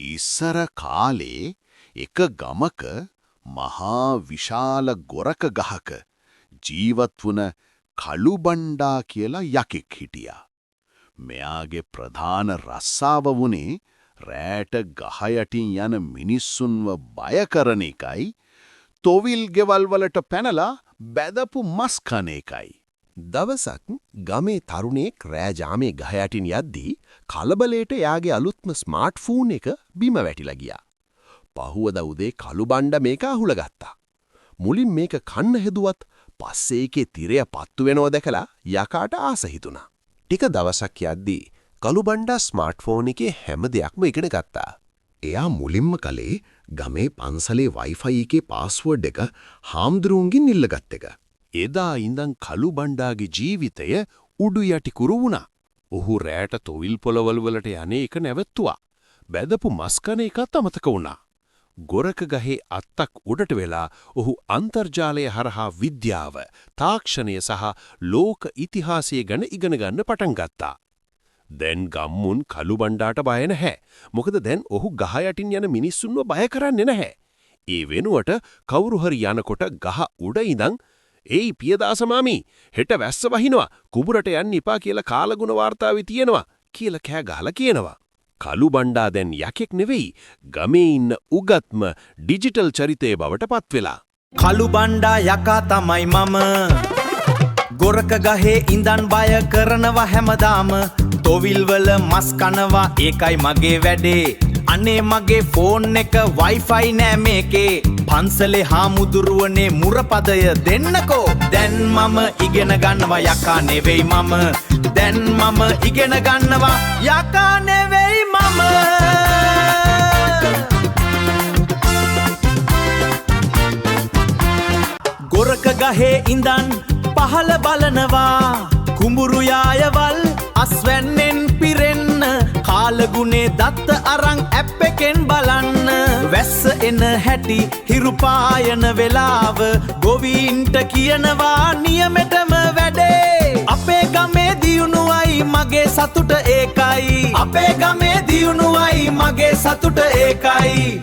ඉස්සර කාලේ එක ගමක මහා විශාල ගොරක ගහක ජීවත් වුණ කළුබණ්ඩා කියලා යකෙක් හිටියා. මෙයාගේ ප්‍රධාන රස්සාව වුණේ රෑට ගහ යටින් යන මිනිස්සුන්ව බය කරන එකයි, තොවිල් ගෙවල් වලට පැනලා බැදපු මස් කන එකයි. දවසක් ගමේ තරුණයෙක් රෑ ජාමේ ගහ යටින් යද්දී කලබලයට යාගේ අලුත්ම ස්මාර්ට් ෆෝන් එක බිම වැටිලා ගියා. පහුවදා උදේ කළුබණ්ඩා මේක අහුලගත්තා. මුලින් මේක කන්න හෙදුවත් පස්සේ ඒකේ තිරය පත්තු වෙනව දැකලා යකාට ආස හිතුණා. ටික දවසක් යද්දී කළුබණ්ඩා ස්මාර්ට් ෆෝන් එකේ හැම දෙයක්ම ඉගෙන ගත්තා. එයා මුලින්ම කලේ ගමේ පන්සලේ Wi-Fi එකේ පාස්වර්ඩ් එක හාම්දුරුවන්ගෙන් ඉල්ලගත් එක. එදා ඉඳන් කළුබණ්ඩාගේ ජීවිතය උඩු යටි කුරු වුණා. ඔහු රෑට තොවිල් පොළවල් වලට යන්නේ එක නැවතුවා. බැදපු මස් කන එකත් අමතක වුණා. ගොරක ගහේ අත්තක් උඩට වෙලා ඔහු අන්තර්ජාලය හරහා විද්‍යාව, තාක්ෂණය සහ ලෝක ඉතිහාසය ගැන ඉගෙන ගන්න පටන් ගත්තා. දැන් ගම්මුන් කළුබණ්ඩාට බය නැහැ. මොකද දැන් ඔහු ගහ යටින් යන මිනිස්සුන්ව බය කරන්නේ නැහැ. ඒ වෙනුවට කවුරු හරි යනකොට ගහ උඩ ඉඳන් "ඒයි පියදාස මාමි, හෙට වැස්ස වහිනවා, කුඹුරට යන්න එපා කියලා කාලගුණ වාර්තාවේ තියෙනවා" කියලා කෑ ගහලා කියනවා. කළුබණ්ඩා දැන් යකෙක් නෙවෙයි, ගමේ ඉන්න උගත්ම ඩිජිටල් චරිතය බවට පත් වෙලා. කළුබණ්ඩා යකා තමයි මම. ගොරක ගහේ ඉඳන් බය කරනවා හැමදාම. තොවිල් වල මස් කනවා ඒකයි මගේ වැඩේ. අනේ මගේ ෆෝන් එක Wi-Fi නෑ මේකේ. පන්සලේ හාමුදුරුවනේ මුරපදය දෙන්නකෝ. දැන් මම ඉගෙන ගන්නවා යකා නෙවෙයි මම. දැන් මම ඉගෙන ගන්නවා යකා නෙවෙයි මම. ගොරක ගහේ ඉඳන් පහළ බලනවා. කුඹුරු යායවල් අස්වැන්නෙන් පිරෙන්න. කාලගුණේ දත්ත අරන් ඇප් එකෙන් බලන්න. වැස්ස එන හැටි හිරු පායන වෙලාව ගොවීන්ට කියනවා නියමෙටම වැඩේ. අපේ ගමේ දියුණුවයි මගේ සතුට ඒකයි. අපේ ගමේ දියුණුවයි මගේ සතුට ඒකයි.